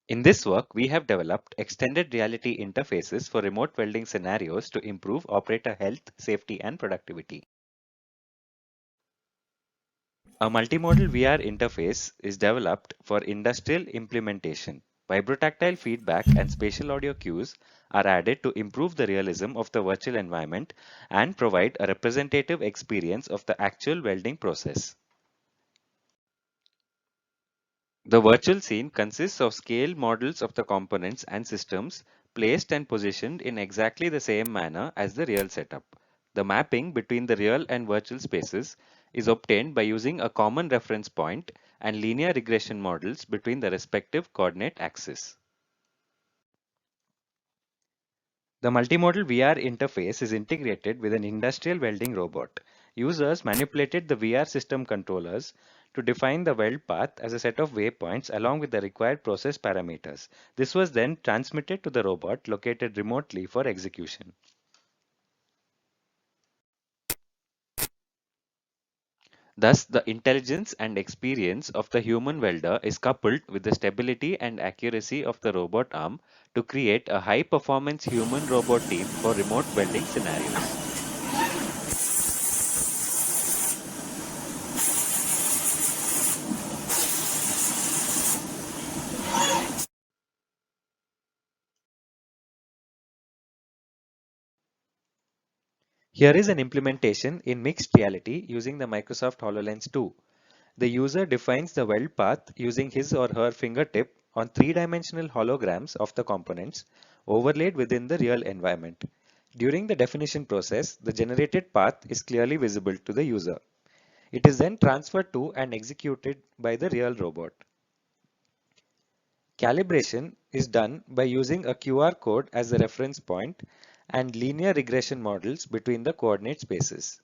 In this work, we have developed extended reality interfaces for remote welding scenarios to improve operator health, safety, and productivity. A multimodal VR interface is developed for industrial implementation. Vibrotactile feedback and spatial audio cues are added to improve the realism of the virtual environment and provide a representative experience of the actual welding process. The virtual scene consists of scale models of the components and systems placed and positioned in exactly the same manner as the real setup. The mapping between the real and virtual spaces is obtained by using a common reference point and linear regression models between the respective coordinate axes. The multimodal VR interface is integrated with an industrial welding robot. Users manipulated the VR system controllers to define the weld path as a set of waypoints along with the required process parameters. This was then transmitted to the robot located remotely for execution. Thus, the intelligence and experience of the human welder is coupled with the stability and accuracy of the robot arm to create a high performance human robot team for remote welding scenarios. Here is an implementation in mixed reality using the Microsoft HoloLens 2. The user defines the weld path using his or her fingertip on three-dimensional holograms of the components overlaid within the real environment. During the definition process, the generated path is clearly visible to the user. It is then transferred to and executed by the real robot. Calibration is done by using a QR code as a reference point and linear regression models between the coordinate spaces.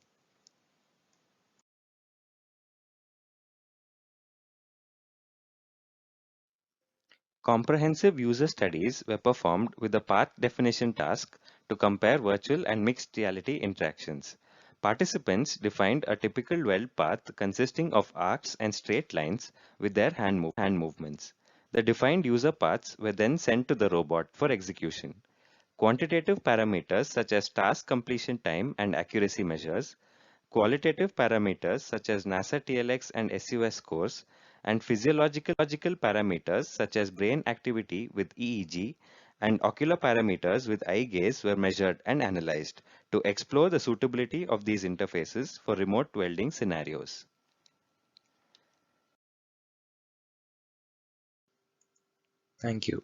Comprehensive user studies were performed with the path definition task to compare virtual and mixed reality interactions. Participants defined a typical weld path consisting of arcs and straight lines with their hand movements. The defined user paths were then sent to the robot for execution. Quantitative parameters such as task completion time and accuracy measures, qualitative parameters such as NASA TLX and SUS scores, and physiological parameters such as brain activity with EEG and ocular parameters with eye gaze were measured and analyzed to explore the suitability of these interfaces for remote welding scenarios. Thank you.